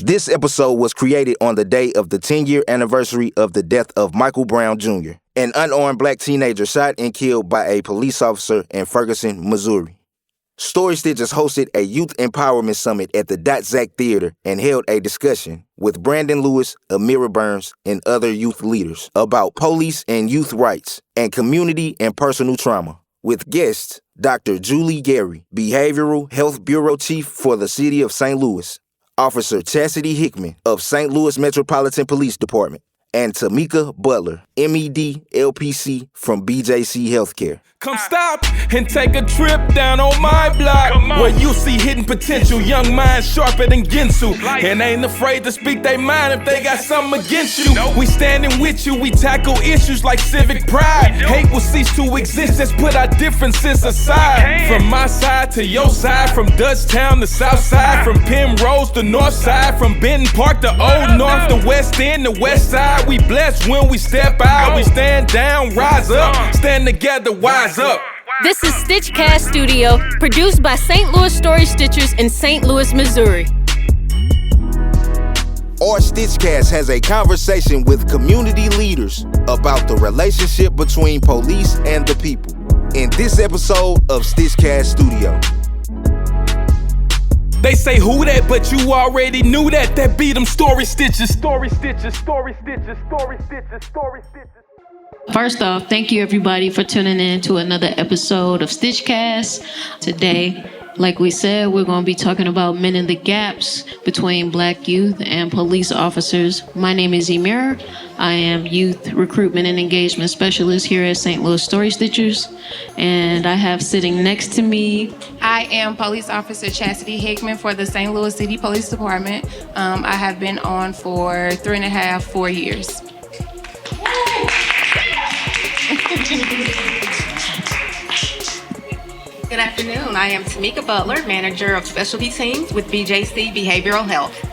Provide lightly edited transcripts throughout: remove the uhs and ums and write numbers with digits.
This episode was created on the day of the 10-year anniversary of the death of Michael Brown Jr., an unarmed black teenager shot and killed by a police officer in Ferguson, Missouri. Story Stitchers hosted a youth empowerment summit at the ZACK Theatre and held a discussion with Branden Lewis, Emeara Burns, and other youth leaders about police and youth rights and community and personal trauma, with guests Dr. Julie Gary, Behavioral Health Bureau Chief for the City of St. Louis, Officer Chassit Hickman of St. Louis Metropolitan Police Department, and Tamika Butler, MED LPC from BJC HeathCare. Come stop and take a trip down on my block, where you see hidden potential, young minds sharper than Ginsu, and ain't afraid to speak their mind if they got something against you. We standing with you, we tackle issues like civic pride. Hate will cease to exist, let's put our differences aside. From my side to your side, from Dutchtown to South Side, from Penrose to North Side, from Benton Park to Old North, the West End, the West Side. We blessed when we step out, we stand down, rise up, stand together, wise up. This is StitchCast Studio, produced by St. Louis Story Stitchers in St. Louis, Missouri. Our StitchCast has a conversation with community leaders about the relationship between police and the people. In this episode of StitchCast Studio. They say who that, but you already knew that. That be them story stitches. Story stitches, story stitches, story stitches, story stitches. First off, thank you everybody for tuning in to another episode of StitchCast. Today, like we said, we're going to be talking about mending the gaps between black youth and police officers. My name is Emeara. I am Youth Recruitment and Engagement Specialist here at St. Louis Story Stitchers. And I have sitting next to me... I am Police Officer Chassit Hickman for the St. Louis City Police Department. I have been on for 3.5, 4 years. Good afternoon. I am Tamika Butler, Manager of Specialty Teams with BJC Behavioral Health.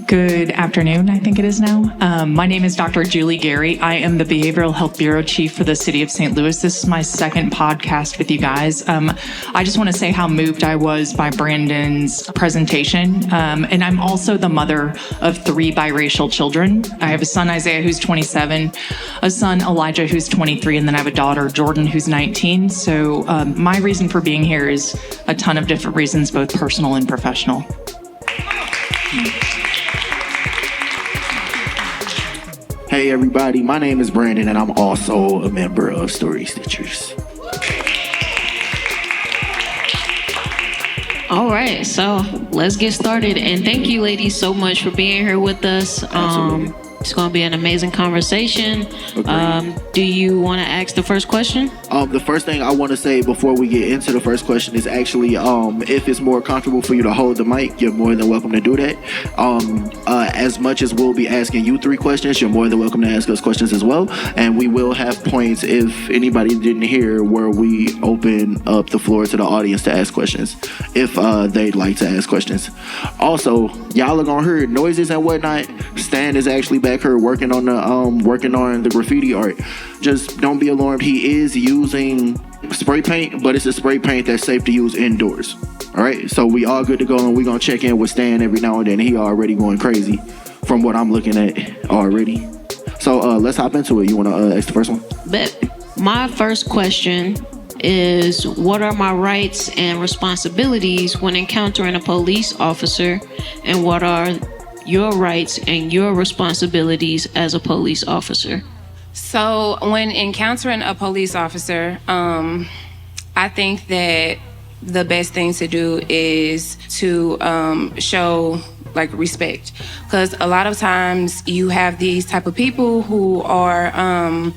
Good afternoon, I think it is now. My name is Dr. Julie Gary. I am the Behavioral Health Bureau Chief for the City of St. Louis. This is my second podcast with you guys. I just want to say how moved I was by Branden's presentation. And I'm also the mother of 3 biracial children. I have a son, Isaiah, who's 27, a son, Elijah, who's 23, and then I have a daughter, Jordan, who's 19. So my reason for being here is a ton of different reasons, both personal and professional. Hey everybody, my name is Branden and I'm also a member of Story Stitchers. All right, so let's get started. And thank you ladies so much for being here with us. Absolutely. It's going to be an amazing conversation. Do you want to ask the first question? The first thing I want to say before we get into the first question is actually, if it's more comfortable for you to hold the mic, you're more than welcome to do that. As much as we'll be asking you 3 questions, you're more than welcome to ask us questions as well. And we will have points if anybody didn't hear where we open up the floor to the audience to ask questions if they'd like to ask questions. Also, y'all are gonna hear noises and whatnot. Stan is actually back here working on the graffiti art. Just don't be alarmed. He is using spray paint, but it's a spray paint that's safe to use indoors. All right, so we all good to go, and we're gonna check in with Stan every now and then. He already going crazy from what I'm looking at already. So let's hop into it. You want to ask the first one? Bet. My first question is, what are my rights and responsibilities when encountering a police officer, and what are your rights and your responsibilities as a police officer? So when encountering a police officer, I think that the best thing to do is to show like respect, because a lot of times you have these type of people who are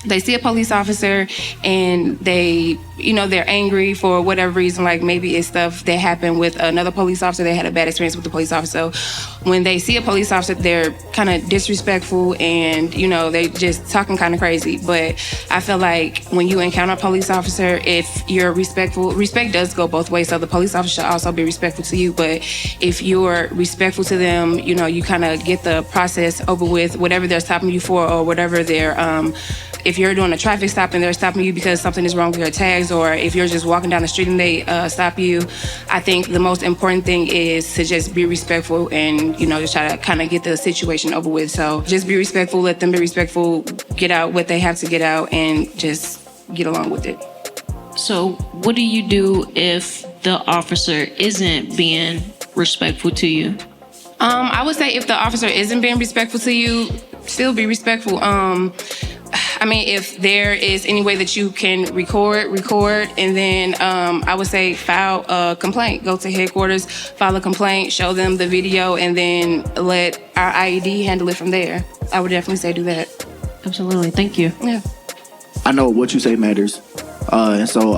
they see a police officer and they, they're angry for whatever reason. Like maybe it's stuff that happened with another police officer. They had a bad experience with the police officer. So when they see a police officer, they're kind of disrespectful and, they just talking kind of crazy. But I feel like when you encounter a police officer, if you're respectful, respect does go both ways. So the police officer should also be respectful to you. But if you're respectful to them, you kind of get the process over with, whatever they're stopping you for or whatever they're if you're doing a traffic stop and they're stopping you because something is wrong with your tags, or if you're just walking down the street and they stop you, I think the most important thing is to just be respectful and, just try to kind of get the situation over with. So just be respectful, let them be respectful, get out what they have to get out, and just get along with it. So what do you do if the officer isn't being respectful to you? I would say if the officer isn't being respectful to you, still be respectful. If there is any way that you can record, and then I would say file a complaint. Go to headquarters, file a complaint, show them the video, and then let our IED handle it from there. I would definitely say do that. Absolutely. Thank you. Yeah. I know what you say matters. And so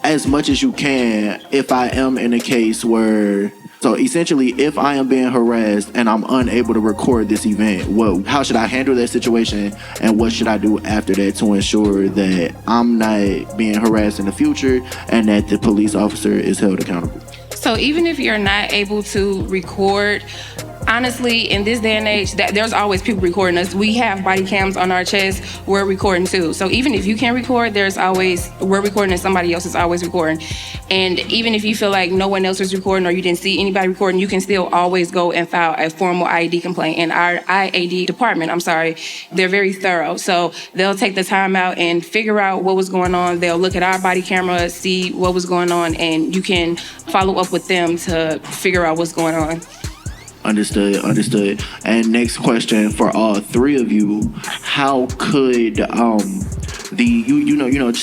as much as you can, if I am in a case where... So essentially, if I am being harassed and I'm unable to record this event, how should I handle that situation, and what should I do after that to ensure that I'm not being harassed in the future and that the police officer is held accountable? So even if you're not able to record, honestly, in this day and age, there's always people recording us. We have body cams on our chest. We're recording too. So even if you can't record, we're recording and somebody else is always recording. And even if you feel like no one else is recording or you didn't see anybody recording, you can still always go and file a formal IED complaint. And our IAD department, they're very thorough. So they'll take the time out and figure out what was going on. They'll look at our body camera, see what was going on, and you can follow up with them to figure out what's going on. Understood. And next question for all three of you: how could just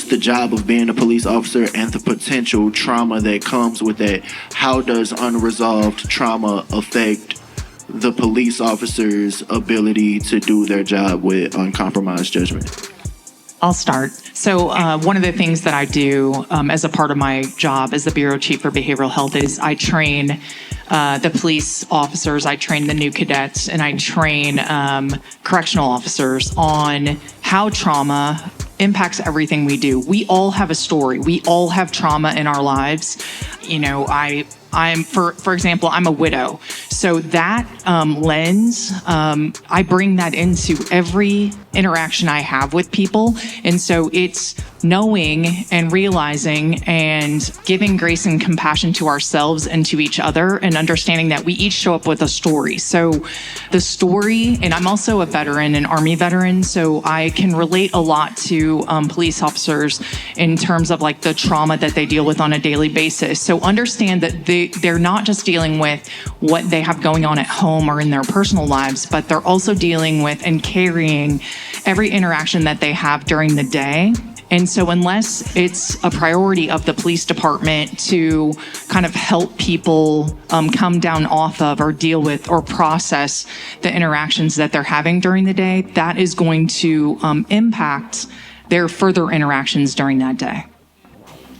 the job of being a police officer and the potential trauma that comes with that, how does unresolved trauma affect the police officer's ability to do their job with uncompromised judgment? I'll start. So one of the things that I do as a part of my job as the Bureau Chief for Behavioral Health is I train the police officers, I train the new cadets, and I train correctional officers on how trauma impacts everything we do. We all have a story. We all have trauma in our lives. For example, I'm a widow. So that lens, I bring that into every interaction I have with people. And so it's knowing and realizing and giving grace and compassion to ourselves and to each other, and understanding that we each show up with a story. So the story, and I'm also a veteran, an Army veteran, so I can relate a lot to police officers in terms of like the trauma that they deal with on a daily basis. So understand that they're not just dealing with what they have going on at home or in their personal lives, but they're also dealing with and carrying every interaction that they have during the day. And so unless it's a priority of the police department to kind of help people come down off of or deal with or process the interactions that they're having during the day, that is going to impact their further interactions during that day.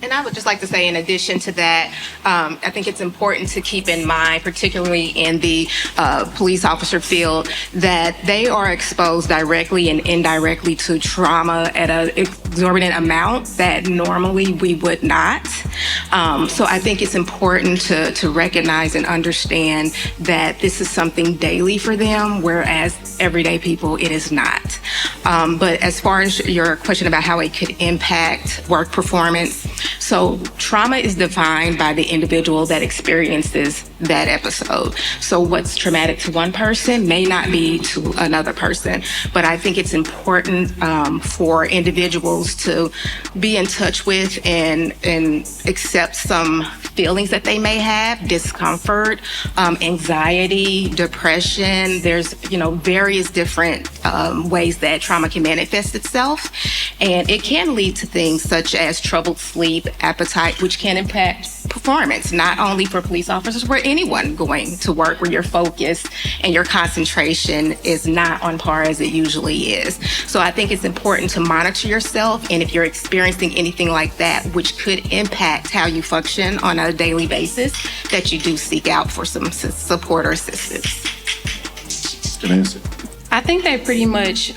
And I would just like to say, in addition to that, I think it's important to keep in mind, particularly in the police officer field, that they are exposed directly and indirectly to trauma at an exorbitant amount that normally we would not. So I think it's important to recognize and understand that this is something daily for them, whereas everyday people, it is not. But as far as your question about how it could impact work performance, so trauma is defined by the individual that experiences that episode. So what's traumatic to one person may not be to another person. But I think it's important for individuals to be in touch with and accept some feelings that they may have: discomfort, anxiety, depression. There's various different ways that trauma can manifest itself, and it can lead to things such as troubled sleep, appetite, which can impact performance, not only for police officers, but anyone going to work where your focus and your concentration is not on par as it usually is. So I think it's important to monitor yourself, and if you're experiencing anything like that, which could impact how you function on a daily basis, that you do seek out for some support or assistance. Good answer. I think they pretty much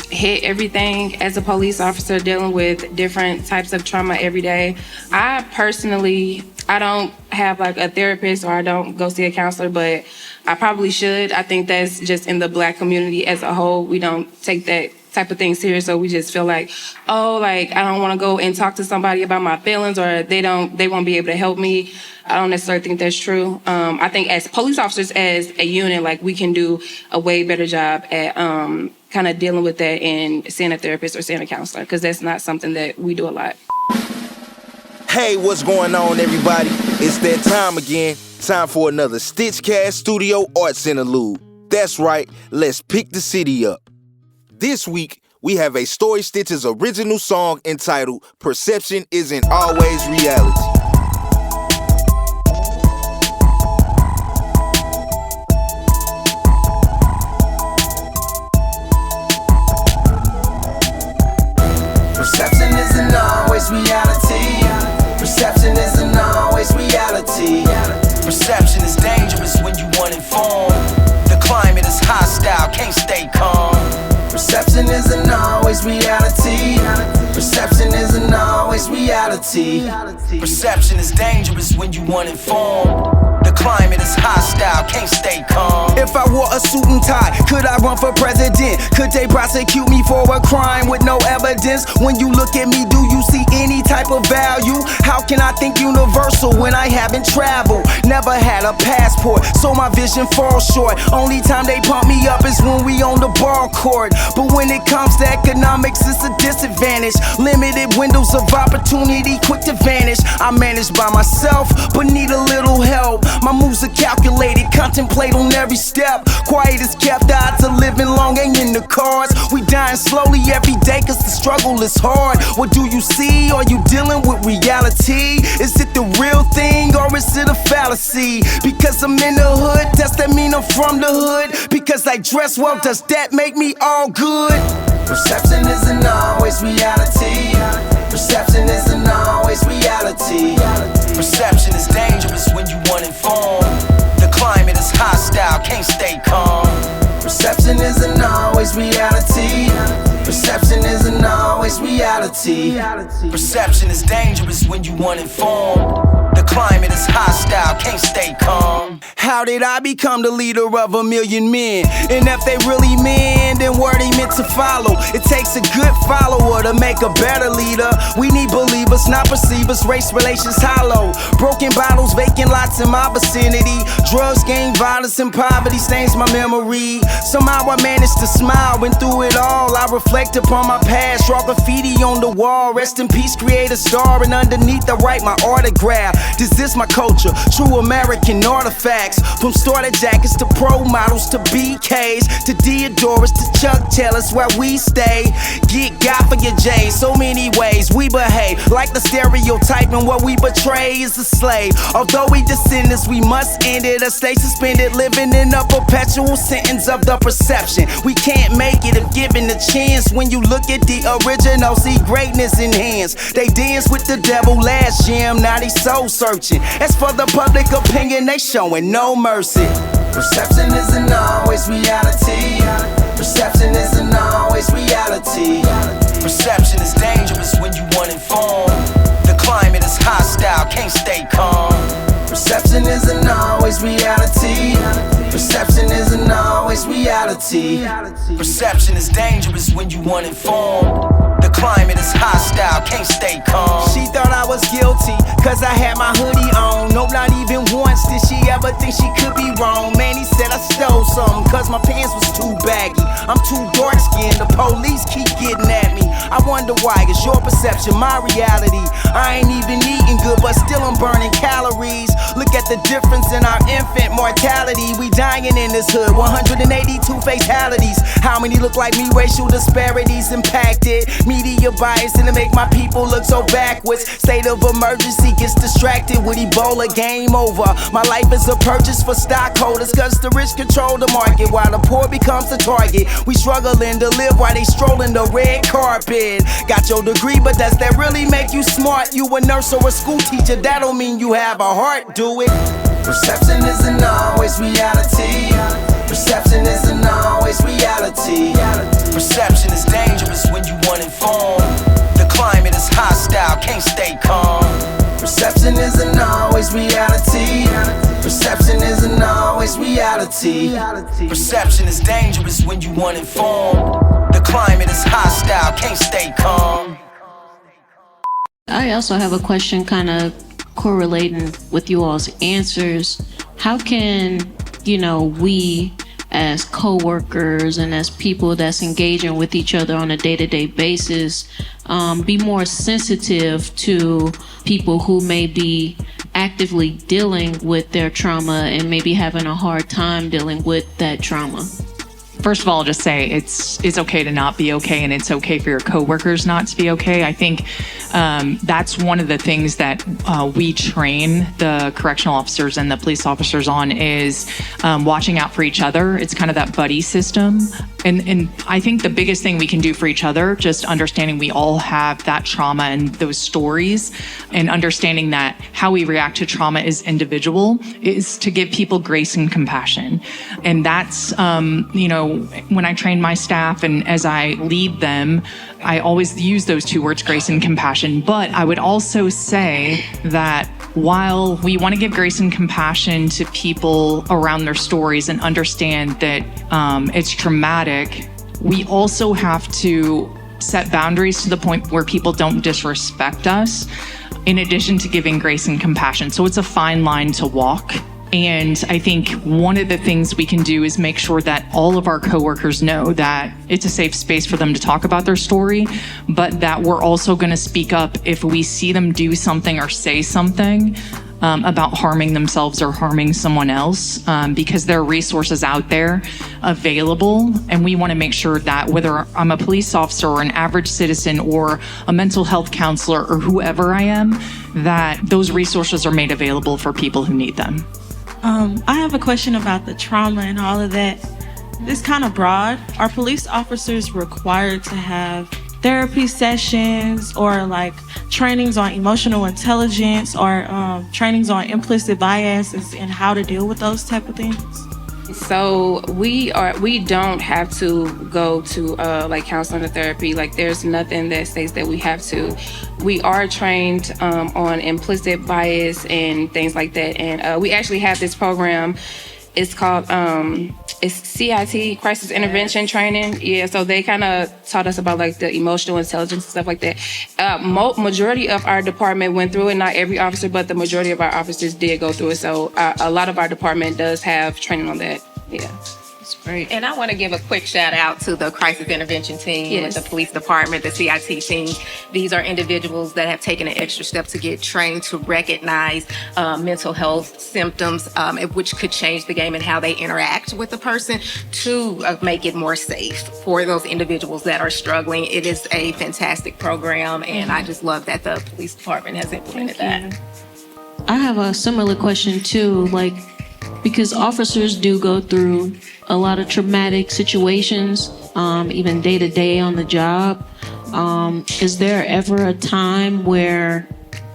hit everything as a police officer dealing with different types of trauma every day. I don't have like a therapist, or I don't go see a counselor, but I probably should. I think that's just in the Black community as a whole. We don't take that type of thing serious, so we just feel like, oh, like I don't want to go and talk to somebody about my feelings, or they won't be able to help me. I don't necessarily think that's true. I think as police officers, as a unit, like we can do a way better job at kind of dealing with that and seeing a therapist or seeing a counselor, because that's not something that we do a lot. Hey, what's going on, everybody? It's that time again. Time for another StitchCast Studio Arts Interlude. That's right, let's pick the city up. This week, we have a Story Stitches original song entitled Perception Isn't Always Reality. Perception isn't always reality. Perception isn't always reality. Perception is dangerous when you uninformed. The climate is hostile, can't stay calm. Perception isn't always reality. Perception isn't always reality. Perception is dangerous when you uninformed. The climate is hostile, can't stay calm. If I wore a suit and tie, could I run for president? Could they prosecute me for a crime with no evidence? When you look at me, do you see any type of value? How can I think universal when I haven't traveled? Never had a passport, so my vision falls short. Only time they pump me up is when we on the ball court. But when it comes to economics, it's a disadvantage. Limited windows of opportunity, quick to vanish. I manage by myself, but need a little help. My moves are calculated, contemplate on every step. Quiet is kept, the odds of living long ain't in the cards. We dying slowly every day cause the struggle is hard. What do you see? Are you dealing with reality? Is it the real thing or is it a fallacy? Because I'm in the hood, does that mean I'm from the hood? Because I dress well, does that make me all good? Perception isn't always reality. Perception isn't always reality. Perception is dangerous when you uninformed. The climate is hostile, can't stay calm. Perception isn't always reality. Perception isn't always reality. Perception is dangerous when you uninformed. The climate is hostile, can't stay calm. How did I become the leader of a million men? And if they really men, then were they meant to follow? It takes a good follower to make a better leader. We need believers, not perceivers. Race relations hollow. Broken bottles, vacant lots in my vicinity. Drugs, gang violence, and poverty stains my memory. Somehow I managed to smile when through it all I reflect upon my past. Draw graffiti on the wall. Rest in peace, create a star. And underneath I write my autograph. This is my culture, true American artifacts. From starter jackets to pro models to BKs to Deodoras to Chuck Taylors where we stay. Get God for your J's, so many ways we behave. Like the stereotype and what we betray is a slave. Although we descendants, we must end it or stay suspended, living in a perpetual sentence of the perception. We can't make it if given the chance. When you look at the original, see greatness in hands. They danced with the devil last year, now they soul searching. As for the public opinion, they showing no mercy. Perception isn't always reality. Perception isn't always reality. Perception is dangerous when you uninformed. The climate is hostile, can't stay calm. Perception isn't always reality. Perception isn't always reality. Perception is dangerous when you uninformed. The climate is hostile, can't stay calm. She thought I was guilty, cause I had my hoodie on. No, not even once did she ever think she could be wrong. Man, he said I stole something, cause my pants was too baggy. I'm too dark skinned, the police keep getting at me. I wonder why, it's your perception, my reality. I ain't even eating good, but still I'm burning calories. Look at the difference in our infant mortality. We dying in this hood, 182 fatalities. How many look like me? Racial disparities impacted. Media bias and to make my people look so backwards. State of emergency gets distracted with Ebola, game over. My life is a purchase for stockholders, cause the rich control the market while the poor becomes the target. We struggling to live while they strolling the red carpet. Got your degree, but does that really make you smart? You a nurse or a school teacher, that don't mean you have a heart, do it? Perception isn't always reality. Perception isn't always reality. Perception is dangerous when you uninformed. The climate is hostile, can't stay calm. Perception isn't always reality. Perception isn't always reality. reality. Perception is dangerous when you uninformed. The climate is hostile, can't stay calm. I also have a question kind of correlating with you all's answers. How can, we as co-workers and as people that's engaging with each other on a day-to-day basis, be more sensitive to people who may be actively dealing with their trauma and maybe having a hard time dealing with that trauma? First of all, I'll just say it's okay to not be okay, and it's okay for your coworkers not to be okay. I think that's one of the things that we train the correctional officers and the police officers on is watching out for each other. It's kind of that buddy system. And I think the biggest thing we can do for each other, just understanding we all have that trauma and those stories, and understanding that how we react to trauma is individual, is to give people grace and compassion. And that's, when I train my staff and as I lead them, I always use those two words, grace and compassion. But I would also say that while we want to give grace and compassion to people around their stories and understand that it's traumatic, we also have to set boundaries to the point where people don't disrespect us, in addition to giving grace and compassion. So it's a fine line to walk. And I think one of the things we can do is make sure that all of our coworkers know that it's a safe space for them to talk about their story, but that we're also going to speak up if we see them do something or say something about harming themselves or harming someone else, because there are resources out there available. And we want to make sure that whether I'm a police officer or an average citizen or a mental health counselor or whoever I am, that those resources are made available for people who need them. I have a question about the trauma and all of that. It's kind of broad. Are police officers required to have therapy sessions or like trainings on emotional intelligence or trainings on implicit biases and how to deal with those type of things? So we don't have to go to like counseling or therapy. Like there's nothing that states that we have to. We are trained on implicit bias and things like that. And we actually have this program. It's called it's CIT, Crisis Intervention Training. Yeah, so they kind of taught us about like the emotional intelligence and stuff like that. Majority of our department went through it, not every officer, but the majority of our officers did go through it. So a lot of our department does have training on that. Yeah. That's great. And I want to give a quick shout out to the crisis intervention team with the police department, the CIT team. These are individuals that have taken an extra step to get trained to recognize mental health symptoms, which could change the game and how they interact with the person to make it more safe for those individuals that are struggling. It is a fantastic program, and I just love that the police department has implemented that. I have a similar question too, because officers do go through a lot of traumatic situations, even day to day on the job. Is there ever a time where,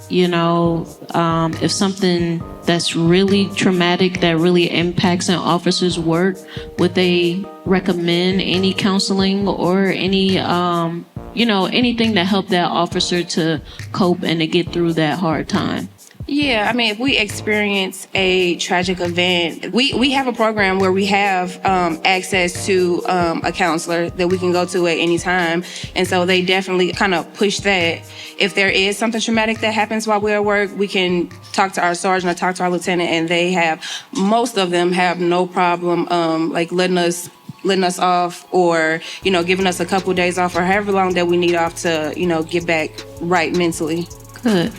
if something that's really traumatic that really impacts an officer's work, would they recommend any counseling or any, anything to help that officer to cope and to get through that hard time? Yeah, I mean, if we experience a tragic event, we have a program where we have access to a counselor that we can go to at any time. And so they definitely kind of push that. If there is something traumatic that happens while we're at work, we can talk to our sergeant or talk to our lieutenant, and most of them have no problem letting us off or, giving us a couple of days off or however long that we need off to, get back right mentally. Good.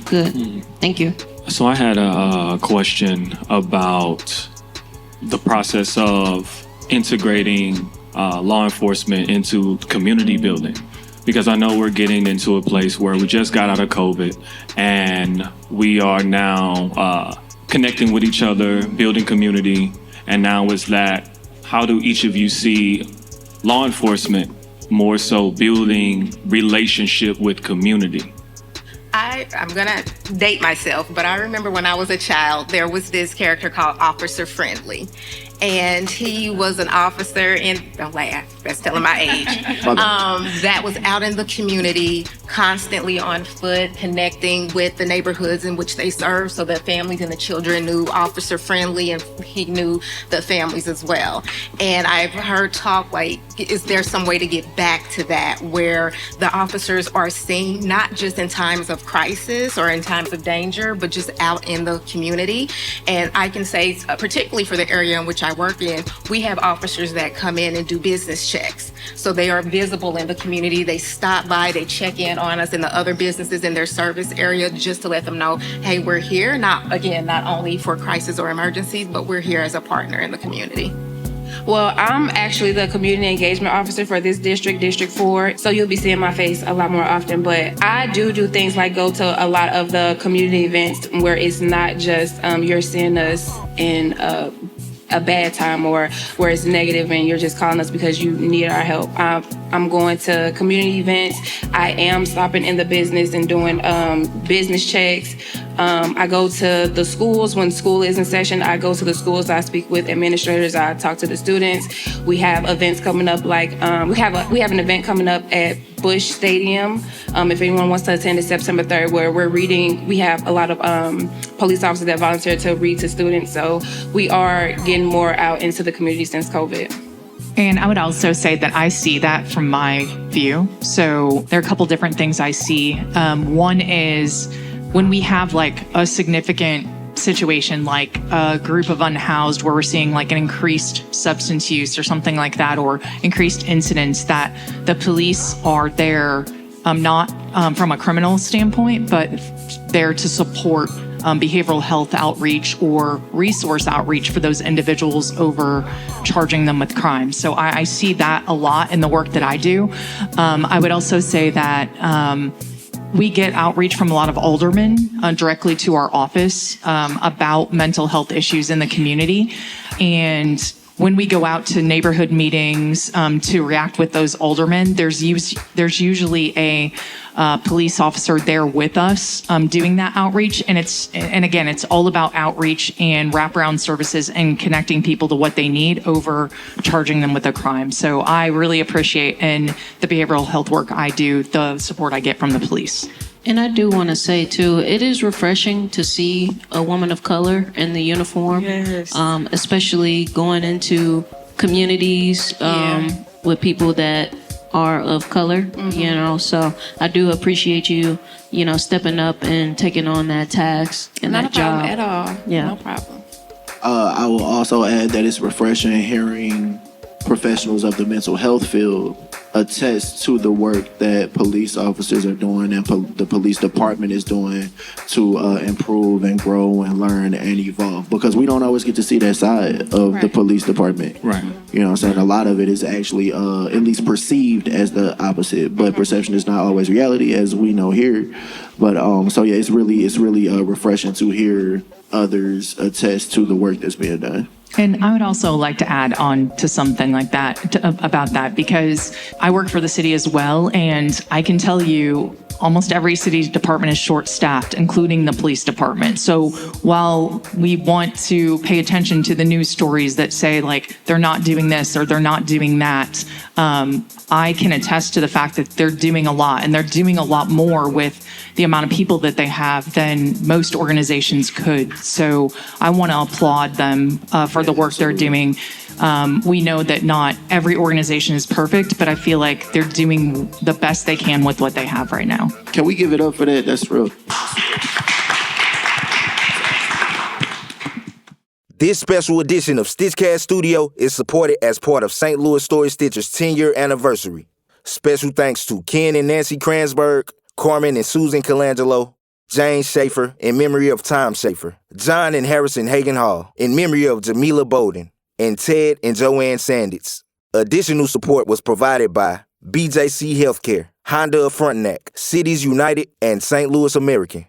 Thank you. So I had a question about the process of integrating law enforcement into community building, because I know we're getting into a place where we just got out of COVID and we are now connecting with each other, building community, and now is that, how do each of you see law enforcement more so building relationship with community? I'm going to date myself, but I remember when I was a child, there was this character called Officer Friendly. and he was an officer in, don't laugh, that's telling my age, that was out in the community, constantly on foot, connecting with the neighborhoods in which they serve, so that families and the children knew officer friendly, and he knew the families as well. And I've heard talk like, is there some way to get back to that, where the officers are seen not just in times of crisis or in times of danger, but just out in the community? And I can say, particularly for the area in which I work in, we have officers that come in and do business checks. So they are visible in the community. They stop by, they check in on us and the other businesses in their service area, just to let them know, hey, we're here, not only for crisis or emergencies, but we're here as a partner in the community. Well, I'm actually the community engagement officer for this district, District 4, so you'll be seeing my face a lot more often. But I do things like go to a lot of the community events where it's not just you're seeing us in a bad time or where it's negative and you're just calling us because you need our help. I'm going to community events. I am stopping in the business and doing business checks. I go to the schools when school is in session. I go to the schools. I speak with administrators. I talk to the students. We have events coming up, like we have an event coming up at Bush Stadium. If anyone wants to attend, it's September 3rd, where we're reading. We have a lot of police officers that volunteer to read to students. So we are getting more out into the community since COVID. And I would also say that I see that from my view. So there are a couple different things I see. One is when we have like a significant situation, like a group of unhoused where we're seeing like an increased substance use or something like that, or increased incidents, that the police are there, not from a criminal standpoint, but there to support behavioral health outreach or resource outreach for those individuals over charging them with crime. So I see that a lot in the work that I do. I would also say that we get outreach from a lot of aldermen directly to our office about mental health issues in the community. And when we go out to neighborhood meetings to react with those aldermen, there's usually a police officer there with us doing that outreach. And again, it's all about outreach and wraparound services and connecting people to what they need over charging them with a crime. So I really appreciate in the behavioral health work I do, the support I get from the police. And I do want to say, too, it is refreshing to see a woman of color in the uniform, yes. Especially going into communities with people that are of color, mm-hmm. So I do appreciate you, stepping up and taking on that task and that job. Not a problem at all. Yeah. No problem. I will also add that it's refreshing hearing professionals of the mental health field attest to the work that police officers are doing and the police department is doing to improve and grow and learn and evolve, because we don't always get to see that side of the police department. Right. You know what I'm saying? A lot of it is actually at least perceived as the opposite, but perception is not always reality, as we know here. But so yeah, it's really refreshing to hear others attest to the work that's being done. And I would also like to add on to something like that, about that, because I work for the city as well, and I can tell you almost every city department is short-staffed, including the police department. So while we want to pay attention to the news stories that say, like, they're not doing this or they're not doing that, I can attest to the fact that they're doing a lot, and they're doing a lot more with the amount of people that they have than most organizations could. So I want to applaud them for the work they're doing. We know that not every organization is perfect, but I feel like they're doing the best they can with what they have right now. Can we give it up for that? That's real. This special edition of StitchCast Studio is supported as part of St. Louis Story Stitcher's 10-year anniversary. Special thanks to Ken and Nancy Kransberg, Carmen and Susan Colangelo, Jane Schaefer in memory of Tom Schaefer, John and Harrison Hagen Hall in memory of Jamila Bowden, and Ted and Joanne Sanditz. Additional support was provided by BJC HeathCare, Honda of Frontenac, Cities United, and St. Louis American.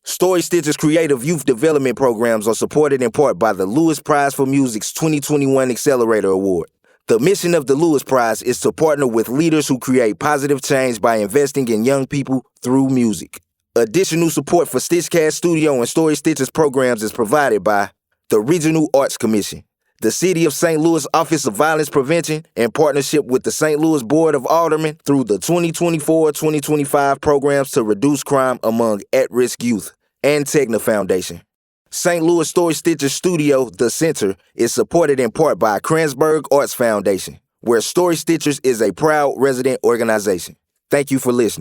Story Stitcher's creative youth development programs are supported in part by the Lewis Prize for Music's 2021 Accelerator Award. The mission of the Lewis Prize is to partner with leaders who create positive change by investing in young people through music. Additional support for StitchCast Studio and Story Stitcher's programs is provided by the Regional Arts Commission, The City of St. Louis Office of Violence Prevention, in partnership with the St. Louis Board of Aldermen through the 2024-2025 programs to reduce crime among at-risk youth, and Tegna Foundation. St. Louis Story Stitcher Studio, The Center, is supported in part by Kranzberg Arts Foundation, where Story Stitchers is a proud resident organization. Thank you for listening.